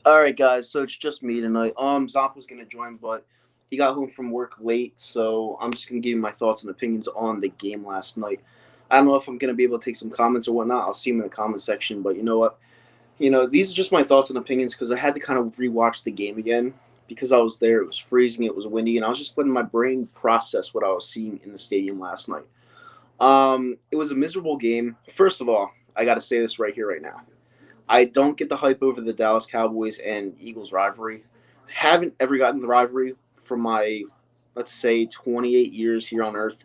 All right, guys. So it's just me tonight. Zomp was gonna join, but he got home from work late, so I'm just gonna give you my thoughts and opinions on the game last night. I don't know if I'm gonna be able to take some comments or whatnot. I'll see them in the comment section. But you know what? These are just my thoughts and opinions because I had to kind of rewatch the game again because I was there. It was freezing. It was windy, and I was just letting my brain process what I was seeing in the stadium last night. It was a miserable game. First of all, I got to say this right here, right now. I don't get the hype over the Dallas Cowboys and Eagles rivalry. Haven't ever gotten the rivalry from my, let's say, 28 years here on Earth.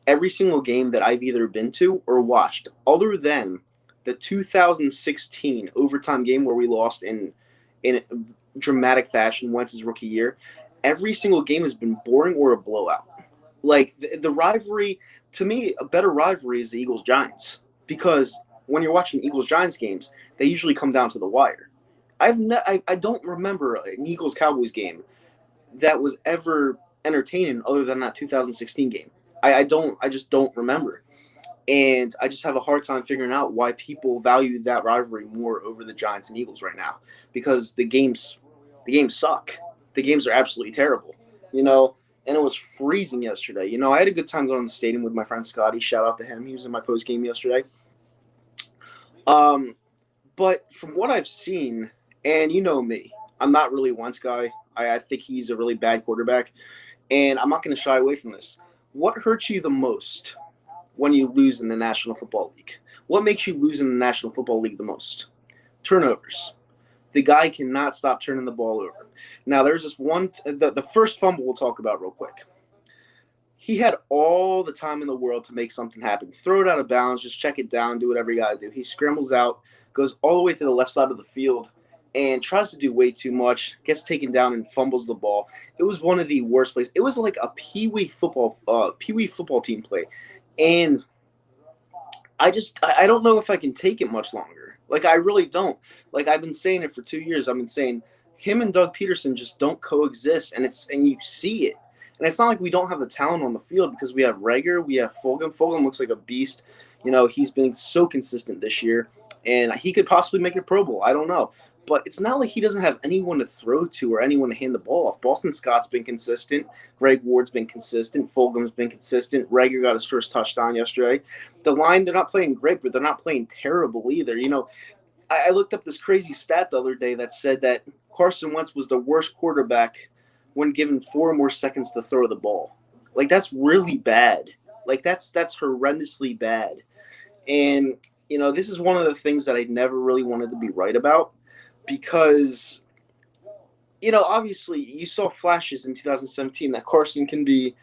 Every single game that I've either been to or watched, other than the 2016 overtime game where we lost in dramatic fashion, Wentz's rookie year, every single game has been boring or a blowout. Like the rivalry, to me, a better rivalry is the Eagles Giants because when you're watching Eagles Giants games, they usually come down to the wire. I don't remember an Eagles Cowboys game that was ever entertaining other than that 2016 game. I just don't remember, and I just have a hard time figuring out why people value that rivalry more over the Giants and Eagles right now because the games suck. The games are absolutely terrible. You know, and it was freezing yesterday. I had a good time going to the stadium with my friend Scotty. Shout out to him. He was in my post game yesterday. Um, but from what I've seen, and you know me, I'm not really a Wentz guy. I think he's a really bad quarterback, and I'm not going to shy away from this. What hurts you the most when you lose in the National Football League? What makes you lose in the National Football League the most? Turnovers. The guy cannot stop turning the ball over. Now, there's this one, the first fumble we'll talk about real quick. He had all the time in the world to make something happen. Throw it out of bounds, just check it down, do whatever you got to do. He scrambles out, goes all the way to the left side of the field, and tries to do way too much, gets taken down and fumbles the ball. It was one of the worst plays. It was like a pee wee football team play. And I don't know if I can take it much longer. Like I really don't. Like I've been saying it for 2 years. I've been saying him and Doug Peterson just don't coexist, and you see it. And it's not like we don't have the talent on the field because we have Rager, we have Fulgham. Fulgham looks like a beast. He's been so consistent this year, and he could possibly make a Pro Bowl. I don't know. But it's not like he doesn't have anyone to throw to or anyone to hand the ball off. Boston Scott's been consistent. Greg Ward's been consistent. Fulgham's been consistent. Rager got his first touchdown yesterday. The line, they're not playing great, but they're not playing terrible either. I looked up this crazy stat the other day that said that Carson Wentz was the worst quarterback when given 4 more seconds to throw the ball. Like that's really bad. Like that's horrendously bad. And this is one of the things that I never really wanted to be right about because obviously you saw flashes in 2017 that Carson can be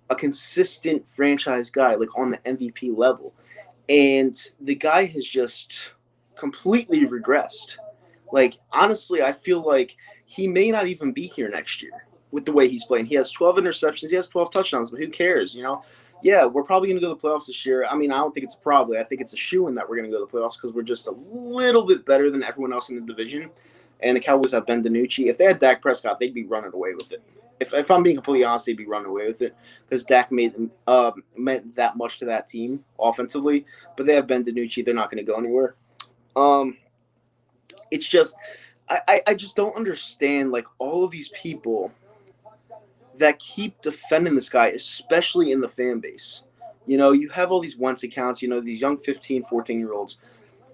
a consistent franchise guy, like on the MVP level. And the guy has just completely regressed. Like, honestly, I feel like he may not even be here next year with the way he's playing. He has 12 interceptions, he has 12 touchdowns, but who cares, Yeah, we're probably going to go to the playoffs this year. I mean, I don't think it's probably. I think it's a shoo-in that we're going to go to the playoffs because we're just a little bit better than everyone else in the division. And the Cowboys have Ben DiNucci. If they had Dak Prescott, they'd be running away with it. If I'm being completely honest, they'd be running away with it because Dak meant that much to that team offensively. But they have Ben DiNucci. They're not going to go anywhere. Um, it's just I just don't understand like all of these people that keep defending this guy, especially in the fan base. You have all these Wentz accounts, these young 15, 14-year-olds.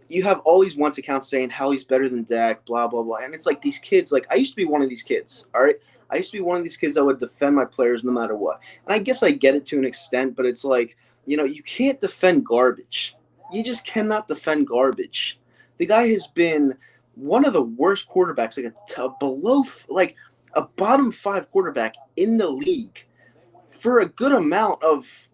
You have all these Wentz accounts saying how he's better than Dak, blah, blah, blah. And it's like these kids, like I used to be one of these kids, all right? I used to be one of these kids that would defend my players no matter what. And I guess I get it to an extent, but it's like, you can't defend garbage. You just cannot defend garbage. The guy has been one of the worst quarterbacks, like like a bottom 5 quarterback in the league for a good amount of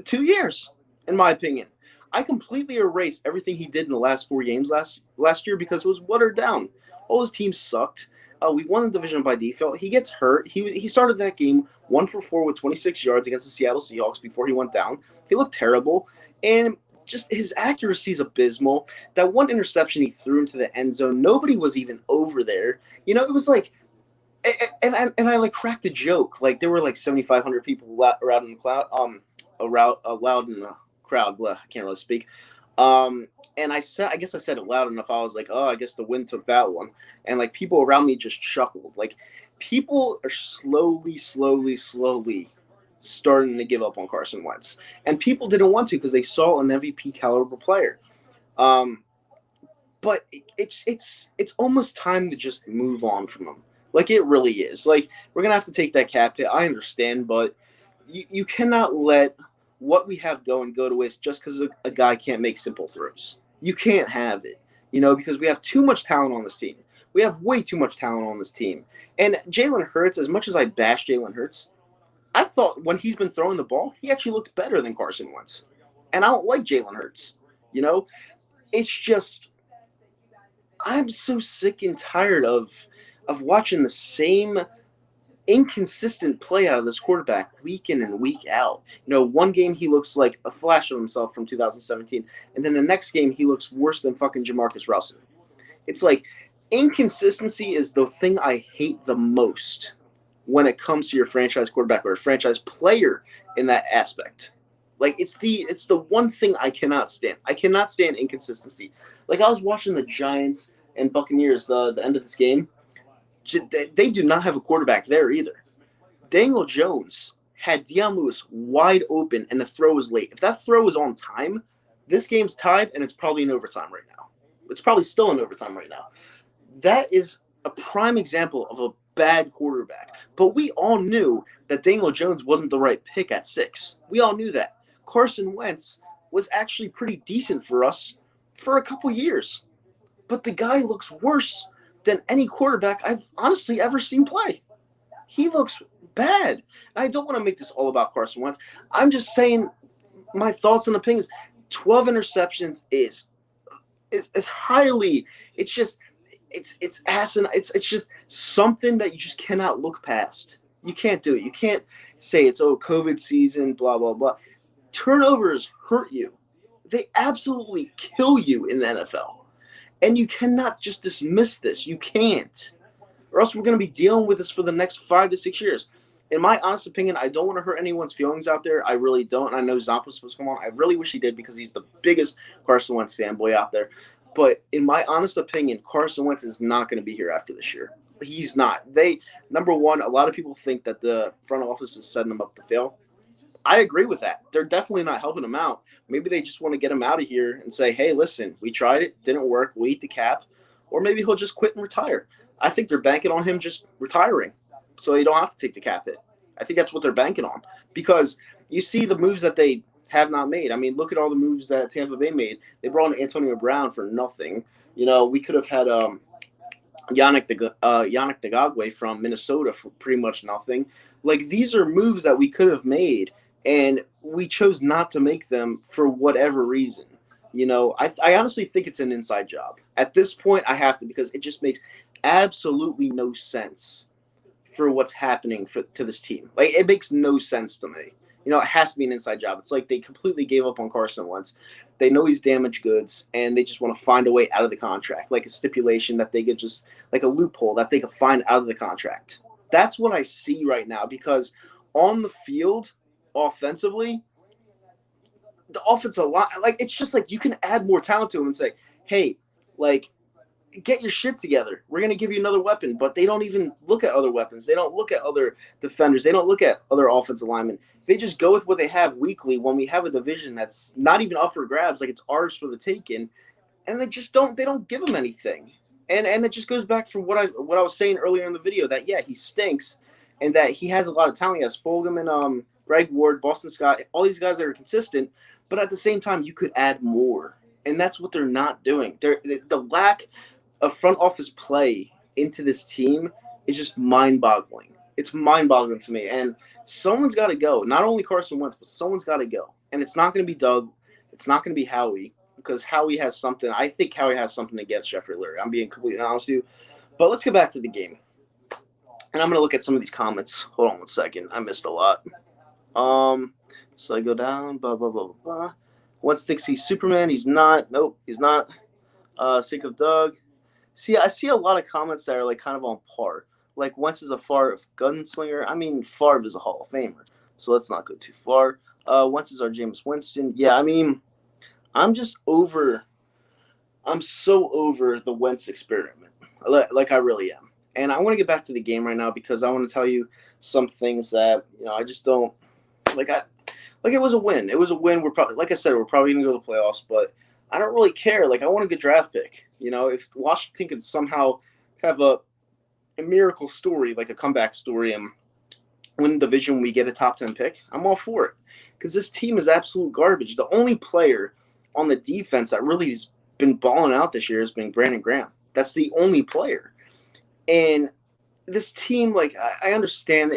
2 years, in my opinion. I completely erased everything he did in the last 4 games last year because it was watered down. All his teams sucked. We won the division by default. He gets hurt. He started that game 1 for 4 with 26 yards against the Seattle Seahawks before he went down. He looked terrible, and just his accuracy is abysmal. That one interception he threw into the end zone, nobody was even over there. It was like, and I like cracked a joke. Like there were like 7,500 people around in the cloud, around loud in the crowd. Blah, I can't really speak. And I guess I said it loud enough. I was like, oh, I guess the wind took that one. And like people around me just chuckled. Like people are slowly starting to give up on Carson Wentz. And people didn't want to because they saw an MVP caliber player. Um, but it's almost time to just move on from him. Like it really is. Like we're gonna have to take that cap hit. I understand, but you cannot let what we have going go to waste just because a guy can't make simple throws. You can't have it, because we have too much talent on this team. We have way too much talent on this team. And Jalen Hurts, as much as I bash Jalen Hurts, I thought when he's been throwing the ball, he actually looked better than Carson Wentz. And I don't like Jalen Hurts. You know, it's just I'm so sick and tired of watching the same inconsistent play out of this quarterback week in and week out. One game he looks like a flash of himself from 2017, and then the next game he looks worse than fucking Jamarcus Russell. It's like inconsistency is the thing I hate the most when it comes to your franchise quarterback or a franchise player in that aspect. Like it's the one thing I cannot stand. I cannot stand inconsistency. Like I was watching the Giants and Buccaneers the end of this game. They do not have a quarterback there either. Daniel Jones had Deion Lewis wide open and the throw was late. If that throw was on time, this game's tied and it's probably in overtime right now. It's probably still in overtime right now. That is a prime example of a bad quarterback. But we all knew that Daniel Jones wasn't the right pick at 6. We all knew that. Carson Wentz was actually pretty decent for us for a couple years. But the guy looks worse than any quarterback I've honestly ever seen play. He looks bad. I don't want to make this all about Carson Wentz. I'm just saying my thoughts and opinions. 12 interceptions is highly. It's just it's asinine. It's just something that you just cannot look past. You can't do it. You can't say it's COVID season, blah blah blah. Turnovers hurt you. They absolutely kill you in the NFL. And you cannot just dismiss this. You can't. Or else we're going to be dealing with this for the next 5 to 6 years. In my honest opinion, I don't want to hurt anyone's feelings out there. I really don't. And I know Zomp was supposed to come on. I really wish he did because he's the biggest Carson Wentz fanboy out there. But in my honest opinion, Carson Wentz is not going to be here after this year. He's not. Number one, a lot of people think that the front office is setting him up to fail. I agree with that. They're definitely not helping him out. Maybe they just want to get him out of here and say, hey, listen, we tried it, didn't work, we'll eat the cap. Or maybe he'll just quit and retire. I think they're banking on him just retiring so they don't have to take the cap hit. I think that's what they're banking on because you see the moves that they have not made. I mean, look at all the moves that Tampa Bay made. They brought in Antonio Brown for nothing. We could have had Yannick Ngakwe from Minnesota for pretty much nothing. Like, these are moves that we could have made, and we chose not to make them for whatever reason. I honestly think it's an inside job. At this point, I have to because it just makes absolutely no sense for what's happening to this team. Like, it makes no sense to me. It has to be an inside job. It's like they completely gave up on Carson Wentz. They know he's damaged goods, and they just want to find a way out of the contract, like a stipulation that they could just, like a loophole that they could find out of the contract. That's what I see right now because on the field, offensively, the offensive line, like, it's just like you can add more talent to him and say, hey, like, get your shit together. We're going to give you another weapon. But they don't even look at other weapons. They don't look at other defenders. They don't look at other offensive linemen. They just go with what they have weekly when we have a division that's not even up for grabs, like it's ours for the taking. And they don't give him anything. And it just goes back from what I was saying earlier in the video that, yeah, he stinks and that he has a lot of talent. He has Fulgham and Greg Ward, Boston Scott, all these guys that are consistent. But at the same time, you could add more. And that's what they're not doing. The lack of front office play into this team is just mind-boggling. It's mind-boggling to me. And someone's got to go. Not only Carson Wentz, but someone's got to go. And it's not going to be Doug. It's not going to be Howie because Howie has something. I think Howie has something against Jeffrey Lurie. I'm being completely honest with you. But let's get back to the game. And I'm going to look at some of these comments. Hold on 1 second. I missed a lot. So I go down, blah, blah, blah, blah. Wentz thinks he's Superman. He's not. Nope, he's not. Sick of Doug. See, I see a lot of comments that are like kind of on par. Like Wentz is a Favre gunslinger. I mean, Favre is a Hall of Famer, so let's not go too far. Wentz is our Jameis Winston. Yeah, I mean, I'm just over. I'm so over the Wentz experiment. Like I really am. And I want to get back to the game right now because I want to tell you some things that I just don't like. Like it was a win. It was a win. We're probably, like I said, we're probably gonna go to the playoffs, but I don't really care. Like I want a good draft pick. If Washington can somehow have a miracle story, like a comeback story, and win the division, we get a top 10 pick, I'm all for it. Because this team is absolute garbage. The only player on the defense that really has been balling out this year has been Brandon Graham. That's the only player. And this team, like, I understand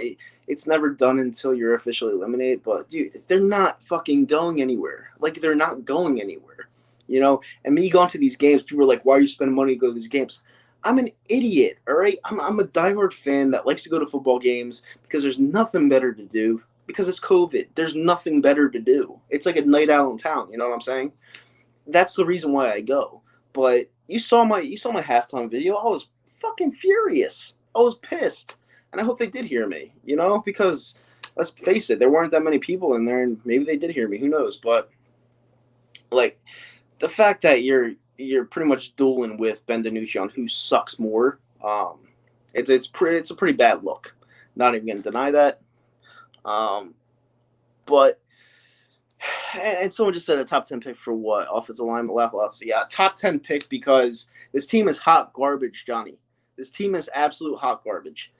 it's never done until you're officially eliminated, but dude, they're not fucking going anywhere. Like, they're not going anywhere. And me going to these games, people are like, why are you spending money to go to these games? I'm an idiot, all right? I'm a diehard fan that likes to go to football games because there's nothing better to do. Because it's COVID. There's nothing better to do. It's like a night out in town, you know what I'm saying? That's the reason why I go. But you saw my halftime video. I was fucking furious. I was pissed. And I hope they did hear me, because let's face it, there weren't that many people in there, and maybe they did hear me. Who knows? But like the fact that you're pretty much dueling with Ben DiNucci on who sucks more, it's a pretty bad look. Not even gonna deny that. But and someone just said a top 10 pick for what? Offensive line, yeah, top 10 pick because this team is hot garbage, Johnny. This team is absolute hot garbage.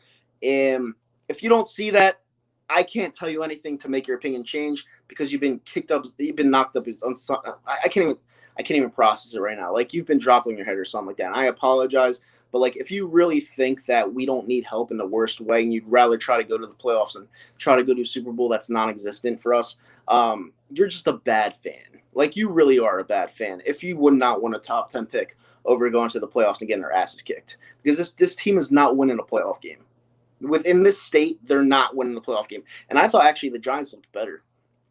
And if you don't see that, I can't tell you anything to make your opinion change because you've been knocked up on. I can't even process it right now. Like you've been dropping your head or something like that. And I apologize, but like if you really think that we don't need help in the worst way, and you'd rather try to go to the playoffs and try to go to a Super Bowl that's non-existent for us, you're just a bad fan. Like you really are a bad fan. If you would not want a top 10 pick over going to the playoffs and getting their asses kicked, because this team is not winning a playoff game. Within this state, they're not winning the playoff game. And I thought actually the Giants looked better.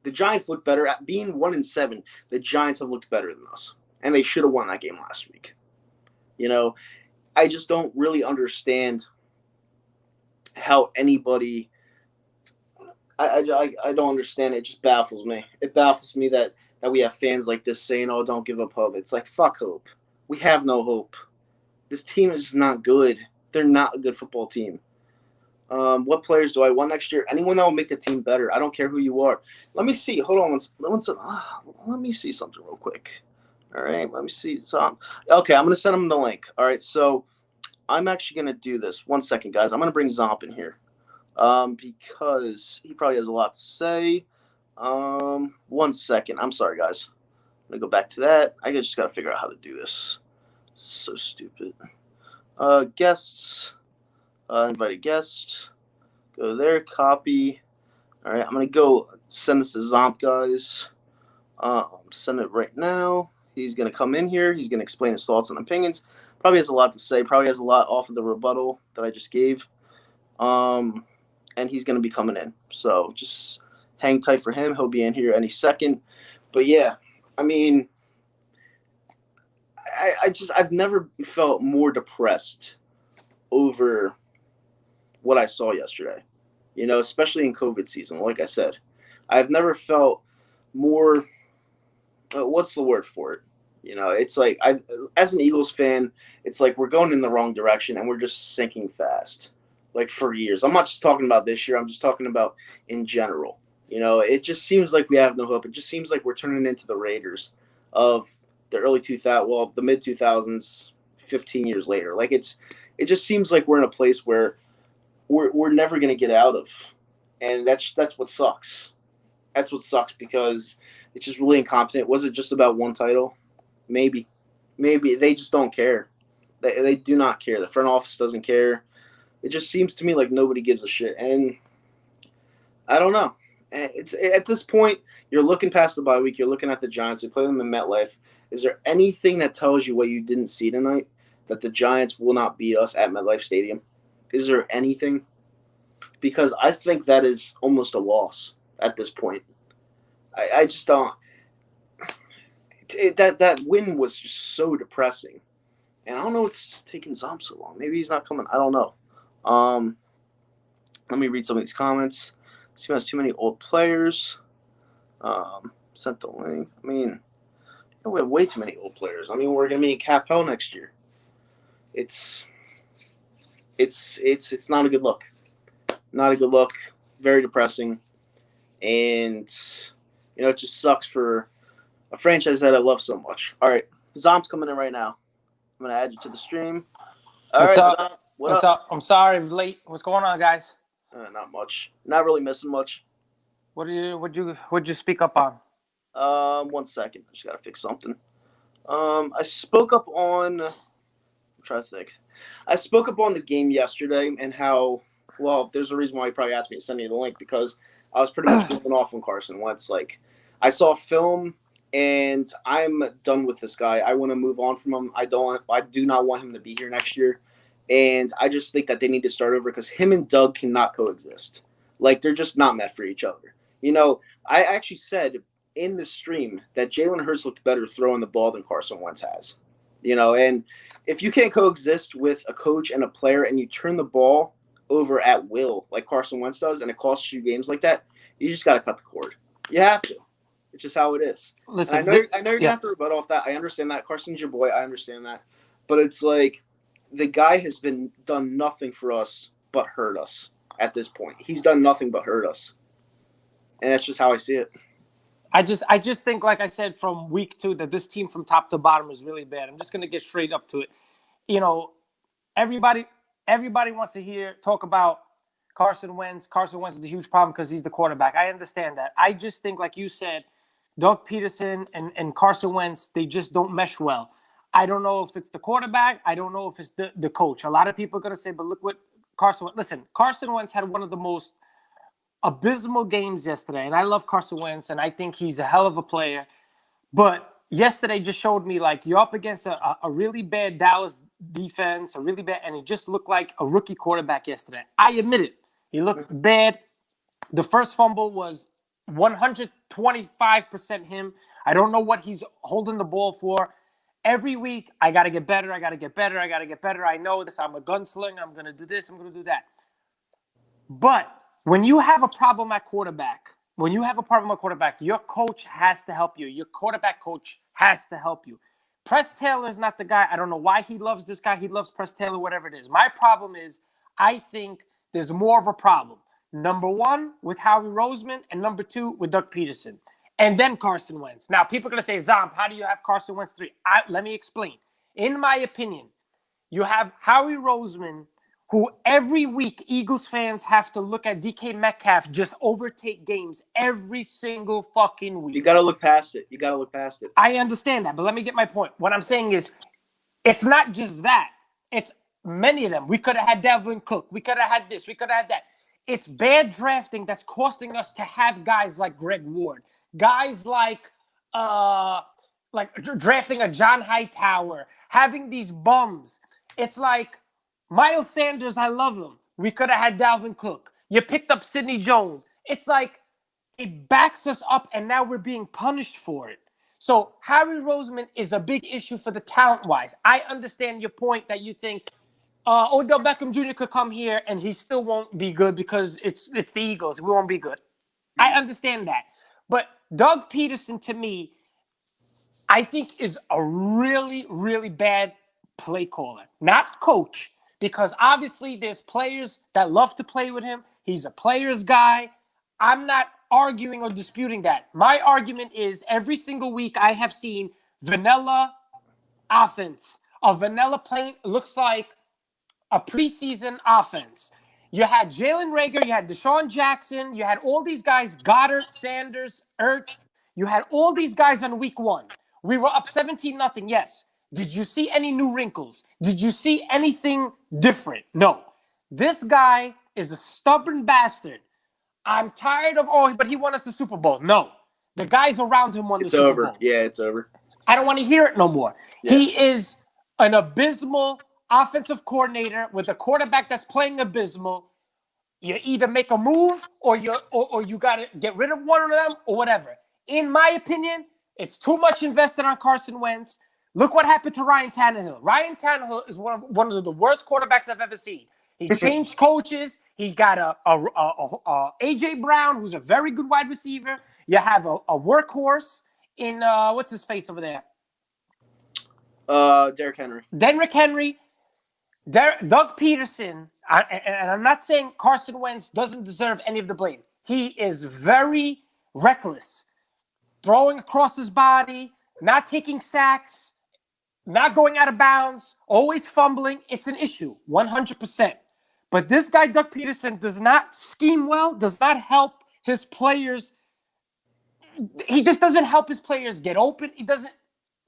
The Giants looked better at being 1-7. The Giants have looked better than us, and they should have won that game last week. I just don't really understand how anybody. I don't understand. It just baffles me. It baffles me that we have fans like this saying, "Oh, don't give up hope." It's like fuck hope. We have no hope. This team is not good. They're not a good football team. What players do I want next year? Anyone that will make the team better. I don't care who you are. Let me see. Hold on. Let me see something real quick. All right. Let me see. Okay, I'm going to send him the link. All right. So I'm actually going to do this. 1 second, guys. I'm going to bring Zomp in here because he probably has a lot to say. 1 second. I'm sorry, guys. I'm going to go back to that. I just got to figure out how to do this. So stupid. Guests. Invite a guest. Go there, copy. All right, I'm going to go send this to Zomp, guys. Send it right now. He's going to come in here. He's going to explain his thoughts and opinions. Probably has a lot to say. Probably has a lot off of the rebuttal that I just gave. And he's going to be coming in. So just hang tight for him. He'll be in here any second. But yeah, I mean, I've never felt more depressed over what I saw yesterday, especially in COVID season. Like I said, I've never felt more, what's the word for it? It's like as an Eagles fan, it's like we're going in the wrong direction and we're just sinking fast, like for years. I'm not just talking about this year. I'm just talking about in general. It just seems like we have no hope. It just seems like we're turning into the Raiders of the early 2000s, the mid 2000s, 15 years later. Like it just seems like we're in a place where we're never going to get out of. And that's what sucks. That's what sucks because it's just really incompetent. Was it just about one title? Maybe. They just don't care. They do not care. The front office doesn't care. It just seems to me like nobody gives a shit. And I don't know. It's at this point, you're looking past the bye week. You're looking at the Giants. You play them in MetLife. Is there anything that tells you what you didn't see tonight, that the Giants will not beat us at MetLife Stadium? Is there anything? Because I think that is almost a loss at this point. I just don't. That win was just so depressing, and I don't know what's taking Zom so long. Maybe he's not coming. I don't know. Let me read some of these comments. This has too many old players. Sent the link. I mean, We have way too many old players. I mean, we're going to be in cap hell next year. It's not a good look. Not a good look. Very depressing. And, it just sucks for a franchise that I love so much. All right. Zom's coming in right now. I'm going to add you to the stream. What's up? Zom, What's up? I'm sorry I'm late. What's going on, guys? Not much. Not really missing much. What'd you speak up on? 1 second. I just got to fix something. I spoke up on... I'm trying to think. I spoke up on the game yesterday and how... Well, there's a reason why you probably asked me to send you the link, because I was pretty much moving off on Carson Wentz. Like, I saw film, and I'm done with this guy. I want to move on from him. I do not want him to be here next year, and I just think that they need to start over because him and Doug cannot coexist. Like, they're just not met for each other. I actually said in the stream that Jalen Hurts looked better throwing the ball than Carson Wentz has. And if you can't coexist with a coach and a player and you turn the ball over at will like Carson Wentz does and it costs you games like that, you just got to cut the cord. You have to. It's just how it is. Listen, I know you're going to have to rebut off that. I understand that. Carson's your boy. I understand that. But it's like the guy has done nothing for us but hurt us at this point. He's done nothing but hurt us. And that's just how I see it. I just think, like I said, from week 2, that this team from top to bottom is really bad. I'm just going to get straight up to it. Everybody wants to talk about Carson Wentz. Carson Wentz is a huge problem because he's the quarterback. I understand that. I just think, like you said, Doug Peterson and Carson Wentz, they just don't mesh well. I don't know if it's the quarterback. I don't know if it's the coach. A lot of people are going to say, but look what Carson Wentz. Listen, Carson Wentz had one of the most abysmal games yesterday, and I love Carson Wentz, and I think he's a hell of a player. But yesterday just showed me, like, you're up against a really bad Dallas defense, and he just looked like a rookie quarterback yesterday. I admit it. He looked bad. The first fumble was 125% him. I don't know what he's holding the ball for. Every week, I got to get better. I know this. I'm a gunslinger. I'm going to do this. I'm going to do that. But when you have a problem at quarterback, your coach has to help you. Your quarterback coach has to help you. Press Taylor is not the guy. I don't know why he loves this guy. He loves Press Taylor, whatever it is. My problem is I think there's more of a problem. Number 1 with Howie Roseman, and number 2 with Doug Peterson. And then Carson Wentz. Now, people are going to say, Zomp, how do you have Carson Wentz 3? Let me explain. In my opinion, you have Howie Roseman, who every week Eagles fans have to look at DK Metcalf just overtake games every single fucking week. You got to look past it. I understand that, but let me get my point. What I'm saying is, it's not just that. It's many of them. We could have had Dalvin Cook. We could have had this. We could have had that. It's bad drafting that's costing us to have guys like Greg Ward. Guys like drafting a John Hightower. Having these bums. It's like Miles Sanders, I love him. We could have had Dalvin Cook. You picked up Sidney Jones. It's like it backs us up, and now we're being punished for it. So Harry Roseman is a big issue for the talent-wise. I understand your point that you think Odell Beckham Jr. could come here and he still won't be good because it's the Eagles. We won't be good. I understand that. But Doug Peterson, to me, I think is a really, really bad play caller. Not coach, because obviously there's players that love to play with him. He's a player's guy. I'm not arguing or disputing that. My argument is every single week I have seen vanilla offense. A vanilla play looks like a preseason offense. You had Jalen Reagor, you had Deshaun Jackson, you had all these guys, Goddard, Sanders, Ertz. You had all these guys on week 1. We were up 17-0, yes. Did you see any new wrinkles? Did you see anything different? No. This guy is a stubborn bastard. I'm tired of, but he won us the Super Bowl. No. The guys around him won the Super Bowl. Yeah, it's over. I don't want to hear it no more. Yeah. He is an abysmal offensive coordinator with a quarterback that's playing abysmal. You either make a move or you got to get rid of one of them or whatever. In my opinion, it's too much invested on Carson Wentz. Look what happened to Ryan Tannehill. Ryan Tannehill is one of the worst quarterbacks I've ever seen. He changed coaches. He got a A.J. Brown, who's a very good wide receiver. You have a workhorse in, what's his face over there? Derrick Henry. Derrick Henry, Doug Peterson, and I'm not saying Carson Wentz doesn't deserve any of the blame. He is very reckless, throwing across his body, not taking sacks, not going out of bounds, always fumbling. It's an issue, 100%. But this guy, Doug Peterson, does not scheme well, does not help his players. He just doesn't help his players get open. He doesn't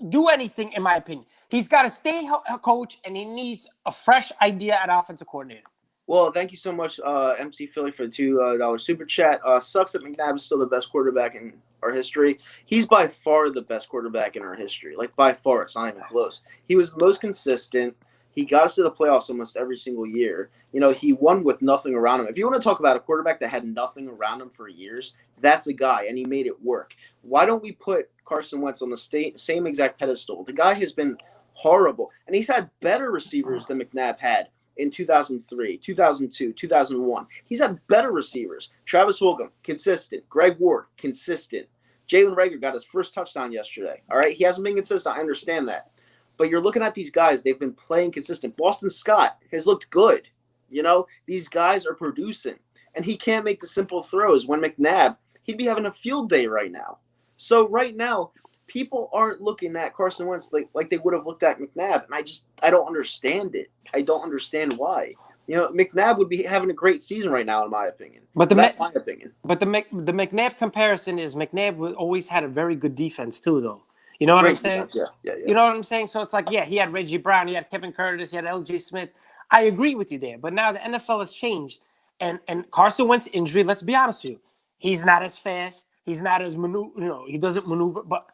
do anything, in my opinion. He's got to stay a coach, and he needs a fresh idea at offensive coordinator. Well, thank you so much, MC Philly, for the $2 super chat. Sucks that McNabb is still the best quarterback in our history. He's by far the best quarterback in our history. Like, by far. It's not even close. He was the most consistent. He got us to the playoffs almost every single year. You know, he won with nothing around him. If you want to talk about a quarterback that had nothing around him for years, that's a guy, and he made it work. Why don't we put Carson Wentz on the same exact pedestal? The guy has been horrible, and he's had better receivers than McNabb had in 2003, 2002, 2001. He's had better receivers. Travis Fulgham, consistent. Greg Ward, consistent. Jalen Reagor got his first touchdown yesterday. All right, he hasn't been consistent. I understand that. But you're looking at these guys, they've been playing consistent. Boston Scott has looked good. You know, these guys are producing. And he can't make the simple throws. When McNabb, he'd be having a field day right now. So right now, people aren't looking at Carson Wentz like they would have looked at McNabb. And I don't understand it. I don't understand why. You know, McNabb would be having a great season right now, in my opinion. But my opinion. But the McNabb comparison is McNabb always had a very good defense too, though. You know what I'm saying? Yeah. You know what I'm saying? So it's like, yeah, he had Reggie Brown, he had Kevin Curtis, he had L.J. Smith. I agree with you there. But now the NFL has changed. And Carson Wentz's injury, let's be honest with you, he's not as fast. He's not as he doesn't maneuver. But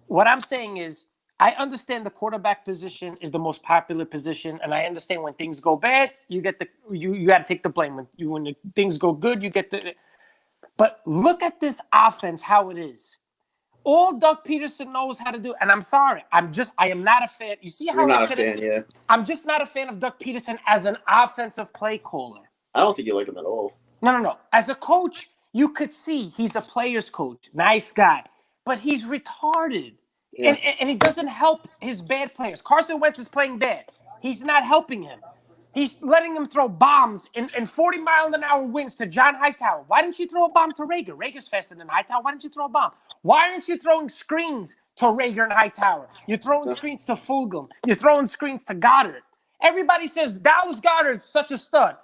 what I'm saying is, I understand the quarterback position is the most popular position, and I understand when things go bad, you got to take the blame. When things go good, you get the. But look at this offense, how it is. All Doug Peterson knows how to do, and I'm sorry, I am not a fan. You see how you're not a fan, yeah. I'm just not a fan of Doug Peterson as an offensive play caller. I don't think you like him at all. No. As a coach, you could see he's a player's coach, nice guy, but he's retarded. Yeah. And he doesn't help his bad players. Carson Wentz is playing bad. He's not helping him. He's letting him throw bombs in 40-mile-an-hour winds to John Hightower. Why didn't you throw a bomb to Reagor? Reagor's faster than Hightower. Why didn't you throw a bomb? Why aren't you throwing screens to Reagor and Hightower? You're throwing screens to Fulgham. You're throwing screens to Goddard. Everybody says Dallas Goddard is such a stud.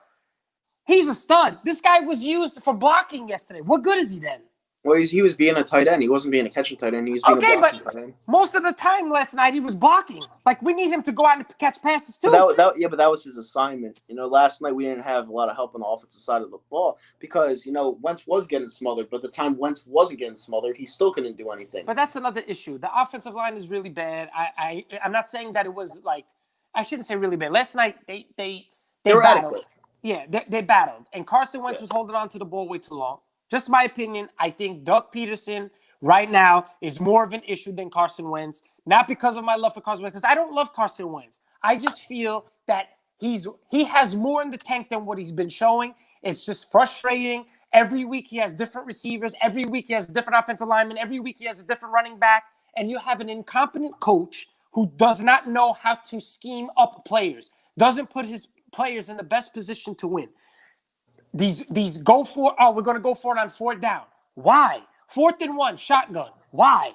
He's a stud. This guy was used for blocking yesterday. What good is he then? Well, he was being a tight end. He wasn't being a catching tight end. He was being a blocking tight end. Most of the time last night he was blocking. Like, we need him to go out and catch passes too. But that was his assignment. You know, last night we didn't have a lot of help on the offensive side of the ball because, you know, Wentz was getting smothered. But the time Wentz wasn't getting smothered, he still couldn't do anything. But that's another issue. The offensive line is really bad. I'm not saying that it was like, I shouldn't say really bad. Last night they were battled. adequate. Yeah, they battled. And Carson Wentz was holding on to the ball way too long. Just my opinion, I think Doug Peterson right now is more of an issue than Carson Wentz. Not because of my love for Carson Wentz, because I don't love Carson Wentz. I just feel that he has more in the tank than what he's been showing. It's just frustrating. Every week he has different receivers. Every week he has different offensive linemen. Every week he has a different running back. And you have an incompetent coach who does not know how to scheme up players, doesn't put his players in the best position to win. These we're going to go for it on 4th down. Why? 4th and 1, shotgun. Why?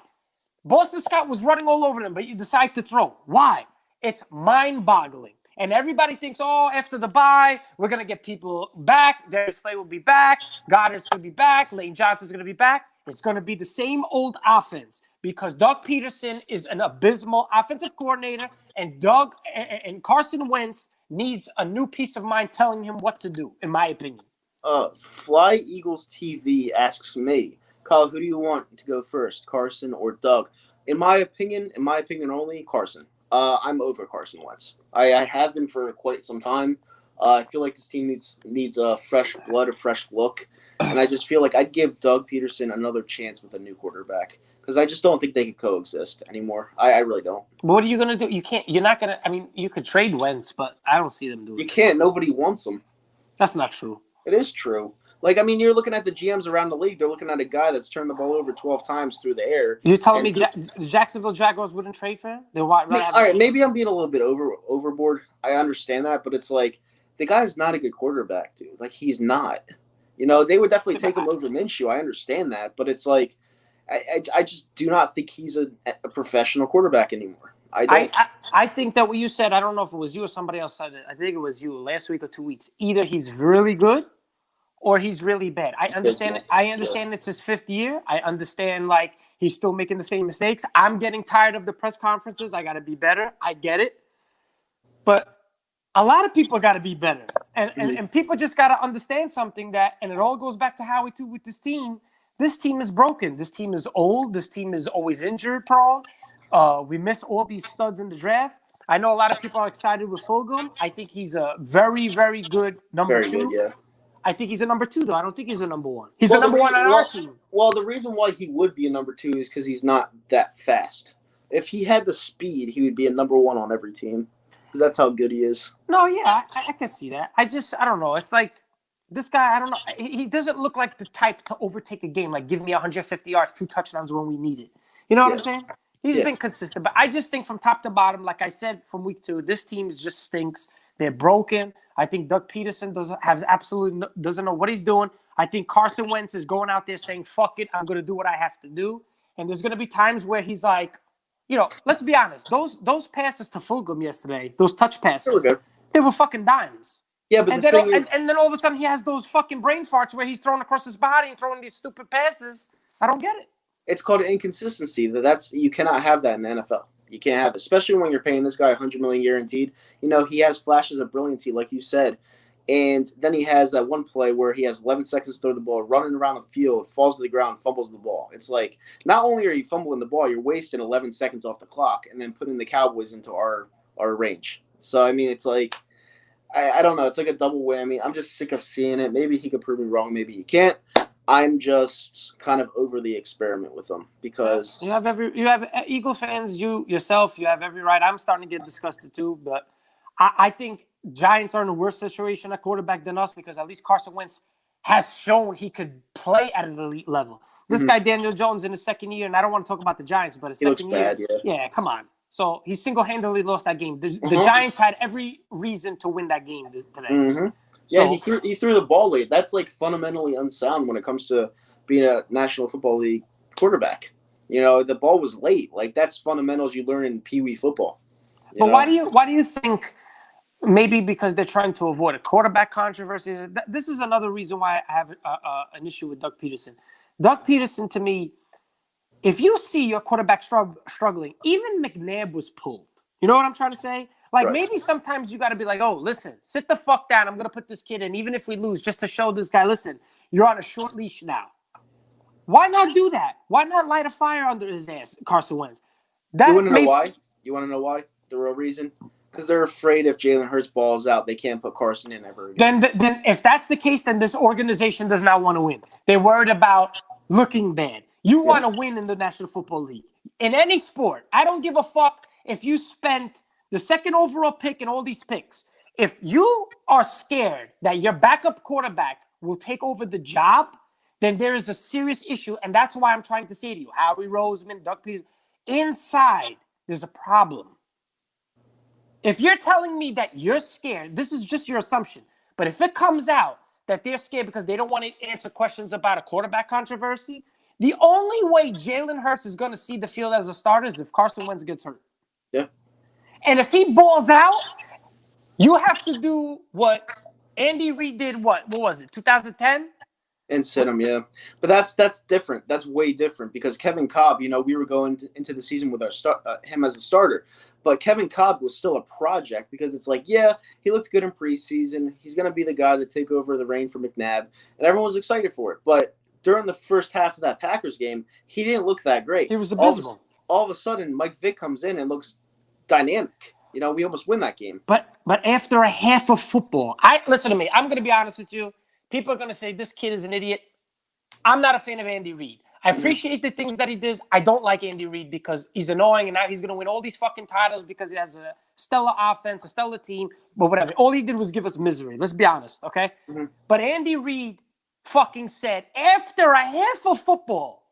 Boston Scott was running all over them, but you decide to throw. Why? It's mind-boggling. And everybody thinks, after the bye, we're going to get people back. Darius Slay will be back. Goddard's going to be back. Lane Johnson's going to be back. It's going to be the same old offense because Doug Peterson is an abysmal offensive coordinator, and Carson Wentz needs a new peace of mind telling him what to do, in my opinion. Fly Eagles TV asks me, Kyle, who do you want to go first, Carson or Doug? In my opinion only, Carson. I'm over Carson Wentz. I have been for quite some time. I feel like this team needs a fresh blood, a fresh look. And I just feel like I'd give Doug Peterson another chance with a new quarterback because I just don't think they could coexist anymore. I really don't. But what are you going to do? You can't. You're not going to. I mean, you could trade Wentz, but I don't see them doing it. You can't. Nobody wants him. That's not true. It is true. Like, I mean, you're looking at the GMs around the league. They're looking at a guy that's turned the ball over 12 times through the air. You're telling me Jacksonville Jaguars wouldn't trade for him? All right, maybe I'm being a little bit overboard. I understand that, but it's like the guy's not a good quarterback, dude. Like, he's not. You know, they would definitely take him over Minshew. I understand that, but it's like I just do not think he's a professional quarterback anymore. I think that what you said, I don't know if it was you or somebody else said it. I think it was you last week or 2 weeks. Either he's really good or he's really bad. I understand it. I understand it's his 5th year. I understand, like, he's still making the same mistakes. I'm getting tired of the press conferences. I got to be better. I get it. But a lot of people got to be better. And people just got to understand something that, and it all goes back to Howie too with this team. This team is broken. This team is old. This team is always injured prone. We miss all these studs in the draft. I know a lot of people are excited with Fulgham. I think he's a very, very good number 2. Good, yeah. I think he's a number 2, though. I don't think he's a number 1. He's a number 1 on our team. Well, the reason why he would be a number 2 is because he's not that fast. If he had the speed, he would be a number 1 on every team because that's how good he is. No, yeah, I can see that. I don't know. It's like this guy, I don't know. He doesn't look like the type to overtake a game, like give me 150 yards, 2 touchdowns when we need it. You know what I'm saying? He's been consistent. But I just think from top to bottom, like I said from week 2, this team just stinks. They're broken. I think Doug Peterson doesn't know what he's doing. I think Carson Wentz is going out there saying, fuck it, I'm going to do what I have to do. And there's going to be times where he's like, you know, let's be honest. Those passes to Fulgham yesterday, those touch passes, they were fucking dimes. Yeah, but and then all of a sudden he has those fucking brain farts where he's throwing across his body and throwing these stupid passes. I don't get it. It's called inconsistency. You cannot have that in the NFL. You can't have it, especially when you're paying this guy $100 million guaranteed. You know, he has flashes of brilliancy, like you said. And then he has that one play where he has 11 seconds to throw the ball, running around the field, falls to the ground, fumbles the ball. It's like, not only are you fumbling the ball, you're wasting 11 seconds off the clock and then putting the Cowboys into our range. So, I mean, it's like, I don't know. It's like a double whammy. I'm just sick of seeing it. Maybe he could prove me wrong. Maybe he can't. I'm just kind of over the experiment with them because you have Eagle fans, you yourself, you have every right. I'm starting to get disgusted too, but I think Giants are in a worse situation at quarterback than us because at least Carson Wentz has shown he could play at an elite level. This guy Daniel Jones in his 2nd year, and I don't want to talk about the Giants, but his 2nd year, yeah, come on. So he single-handedly lost that game. The Giants had every reason to win that game today. Mm-hmm. Yeah, he threw the ball late. That's like fundamentally unsound when it comes to being a National Football League quarterback. You know, the ball was late. Like that's fundamentals you learn in Pee Wee football. But why do you think? Maybe because they're trying to avoid a quarterback controversy. This is another reason why I have an issue with Doug Peterson. Doug Peterson, to me, if you see your quarterback struggling, even McNabb was pulled. You know what I'm trying to say? Like, maybe sometimes you got to be like, oh, listen, sit the fuck down. I'm going to put this kid in, even if we lose, just to show this guy, listen, you're on a short leash now. Why not do that? Why not light a fire under his ass, Carson Wentz? You want to know why? You want to know why? The real reason? Because they're afraid if Jalen Hurts balls out, they can't put Carson in ever again. Then if that's the case, then this organization does not want to win. They're worried about looking bad. You want to win in the National Football League. In any sport, I don't give a fuck if you spent the 2nd overall pick and all these picks. If you are scared that your backup quarterback will take over the job, then there is a serious issue. And that's why I'm trying to say to you, Howie Roseman, Doug Peterson, inside, there's a problem. If you're telling me that you're scared, this is just your assumption. But if it comes out that they're scared because they don't want to answer questions about a quarterback controversy, the only way Jalen Hurts is going to see the field as a starter is if Carson Wentz gets hurt. Yeah. And if he balls out, you have to do what Andy Reid did, what was it, 2010? And sit him, yeah. But that's different. That's way different because Kevin Cobb, you know, we were going into the season with him as a starter. But Kevin Cobb was still a project because it's like, yeah, he looked good in preseason. He's going to be the guy to take over the reign for McNabb. And everyone was excited for it. But during the first half of that Packers game, he didn't look that great. He was abysmal. All of a sudden, Mike Vick comes in and looks dynamic. You know, we almost win that game. But after a half of football, listen to me. I'm going to be honest with you. People are going to say this kid is an idiot. I'm not a fan of Andy Reid. I appreciate the things that he does. I don't like Andy Reid because he's annoying and now he's going to win all these fucking titles because he has a stellar offense, a stellar team, but whatever. All he did was give us misery. Let's be honest, okay? Mm-hmm. But Andy Reid fucking said, after a half of football,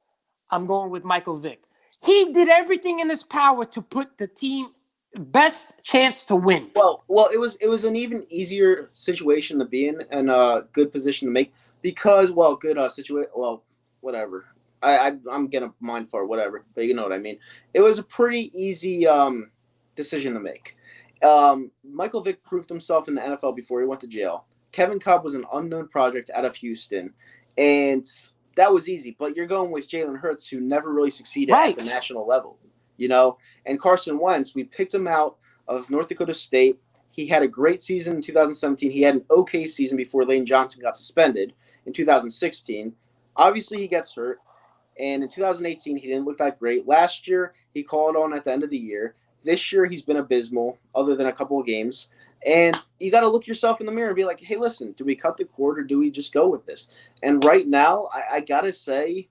I'm going with Michael Vick. He did everything in his power to put the team best chance to win. Well, it was an even easier situation to be in and a good position to make because good situation. Well, whatever. I'm gonna mind for whatever, but you know what I mean. It was a pretty easy decision to make. Michael Vick proved himself in the NFL before he went to jail. Kevin Cobb was an unknown project out of Houston, and that was easy. But you're going with Jalen Hurts, who never really succeeded at the national level, you know. And Carson Wentz, we picked him out of North Dakota State. He had a great season in 2017. He had an okay season before Lane Johnson got suspended in 2016. Obviously, he gets hurt. And in 2018, he didn't look that great. Last year, he called on at the end of the year. This year, he's been abysmal, other than a couple of games. And you got to look yourself in the mirror and be like, hey, listen, do we cut the cord or do we just go with this? And right now, I got to say,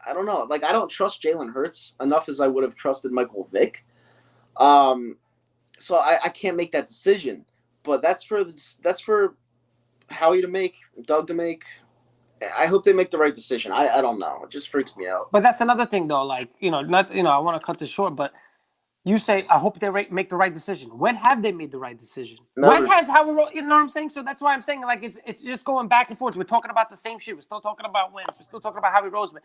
I don't know. Like, I don't trust Jalen Hurts enough as I would have trusted Michael Vick. So I can't make that decision. But that's for Howie to make, Doug to make. I hope they make the right decision. I don't know. It just freaks me out. But that's another thing, though. Like, I want to cut this short, but you say, I hope they make the right decision. When have they made the right decision? Never. When has Howie, you know what I'm saying? So that's why I'm saying, like, it's just going back and forth. We're talking about the same shit. We're still talking about Wentz. We're still talking about Howie Roseman.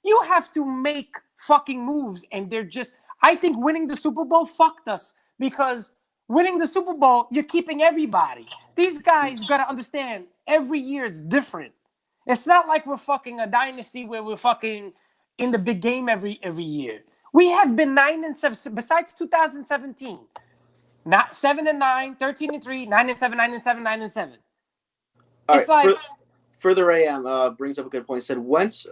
You have to make fucking moves, and they're just – I think winning the Super Bowl fucked us because winning the Super Bowl, you're keeping everybody. These guys got to understand every year is different. It's not like we're fucking a dynasty where we're fucking in the big game every year. We have been 9-7 besides 2017. Not 7-9, 13-3, 9-7, 9-7, 9-7. It's right, like further AM brings up a good point. He said Wentz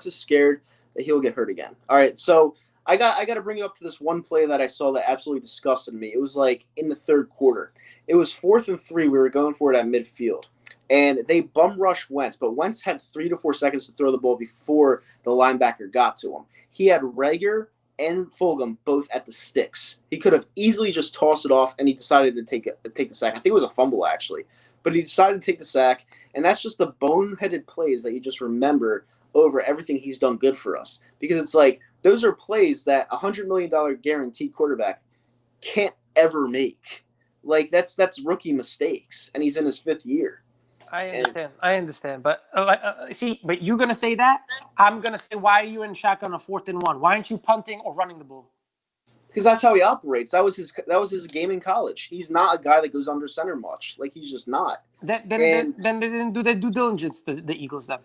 is scared that he'll get hurt again. All right, so I got to bring you up to this one play that I saw that absolutely disgusted me. It was like in the third quarter. It was 4th and 3. We were going for it at midfield. And they bum rushed Wentz, but Wentz had 3 to 4 seconds to throw the ball before the linebacker got to him. He had Rager and Fulgham both at the sticks. He could have easily just tossed it off, and he decided to take the sack. I think it was a fumble, actually. But he decided to take the sack, and that's just the boneheaded plays that you just remember over everything he's done good for us. Because it's like, those are plays that a $100 million guaranteed quarterback can't ever make. Like, that's rookie mistakes, and he's in his 5th year. I understand. But but you're gonna say that. I'm gonna say, why are you in shotgun on 4th and 1? Why aren't you punting or running the ball? Because that's how he operates. That was his game in college. He's not a guy that goes under center much. Like, he's just not. Then they didn't do their due diligence. The Eagles then.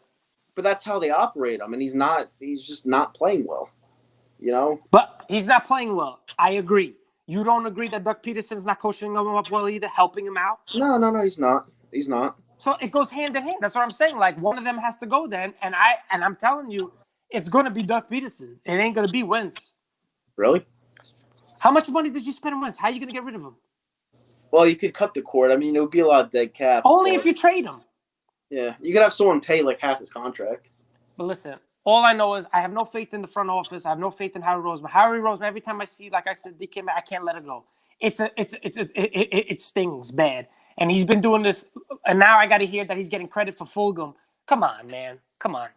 But that's how they operate him, and he's not. He's just not playing well. You know. But he's not playing well. I agree. You don't agree that Doug Peterson's not coaching him up well either, helping him out? No, he's not. He's not. So it goes hand in hand. That's what I'm saying. Like, one of them has to go then, and I'm telling you, it's going to be Doug Peterson. It ain't going to be Wentz. Really? How much money did you spend on Wentz? How are you going to get rid of him? Well, you could cut the cord. I mean, it would be a lot of dead cap. Only if you trade him. Yeah, you could have someone pay like half his contract. But listen, all I know is I have no faith in the front office. I have no faith in Howie Roseman. Howie Roseman, every time I see, like I said, DK, I can't let it go. It stings bad. And he's been doing this, and now I got to hear that he's getting credit for Fulgham. Come on, man. Come on.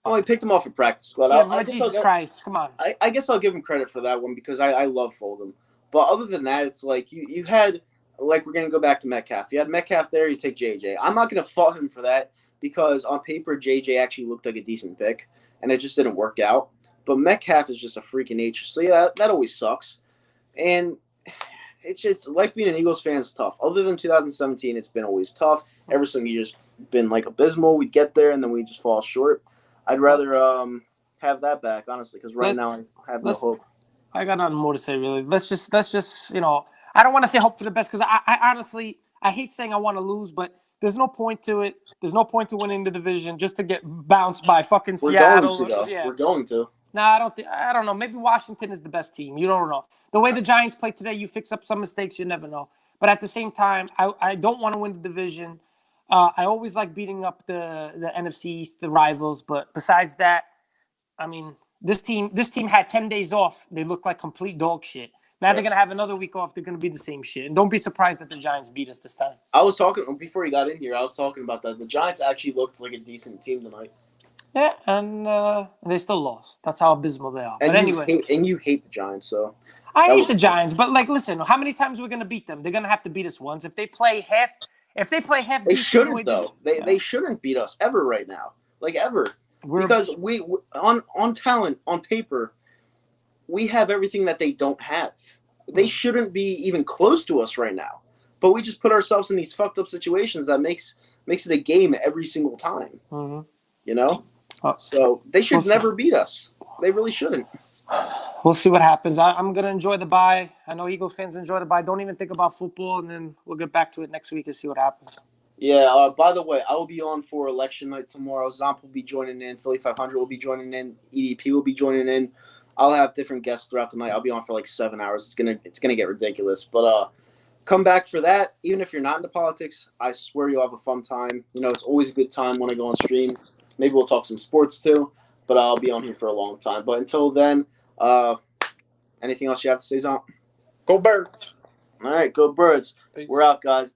Oh, I picked him off a practice squad. Yeah, Jesus Christ. Come on. I guess I'll give him credit for that one because I love Fulgham. But other than that, it's like you had, like, we're going to go back to Metcalf. You had Metcalf there, you take JJ. I'm not going to fault him for that because on paper, JJ actually looked like a decent pick, and it just didn't work out. But Metcalf is just a freak of nature. So, yeah, that always sucks. And it's just, life being an Eagles fan is tough. Other than 2017, it's been always tough. Ever since you just been, like, abysmal. We get there, and then we just fall short. I'd rather have that back, honestly, because right now I have no hope. I got nothing more to say, really. Let's just I don't want to say hope for the best because I honestly, I hate saying I want to lose, but there's no point to it. There's no point to winning the division just to get bounced by fucking Seattle. We're going to. No, I don't know. Maybe Washington is the best team. You don't know. The way the Giants play today, you fix up some mistakes, you never know. But at the same time, I don't want to win the division. I always like beating up the NFC East, the rivals. But besides that, I mean, this team had 10 days off. They look like complete dog shit. Now they're going to have another week off. They're going to be the same shit. And don't be surprised that the Giants beat us this time. I was talking before you got in here. I was talking about that. The Giants actually looked like a decent team tonight. Yeah, and they still lost. That's how abysmal they are. And But anyway. You hate the Giants, so. I hate the Giants, but like, listen, how many times are we going to beat them? They're going to have to beat us once. If they play half they shouldn't though. They shouldn't beat us ever right now, like ever, because we on talent on paper, we have everything that they don't have. They shouldn't be even close to us right now, but we just put ourselves in these fucked up situations that makes it a game every single time. Mm-hmm. You know, so they should never beat us. They really shouldn't. We'll see what happens. I'm going to enjoy the bye. I know Eagle fans enjoy the bye. Don't even think about football, and then we'll get back to it next week and see what happens. Yeah, by the way, I will be on for election night tomorrow. Zomp will be joining in. Philly 500 will be joining in. EDP will be joining in. I'll have different guests throughout the night. I'll be on for like 7 hours. It's gonna get ridiculous. But come back for that. Even if you're not into politics, I swear you'll have a fun time. You know, it's always a good time when I go on stream. Maybe we'll talk some sports too. But I'll be on here for a long time. But until then, anything else you have to say, Zomp? Go Birds. All right, go Birds. Peace. We're out, guys.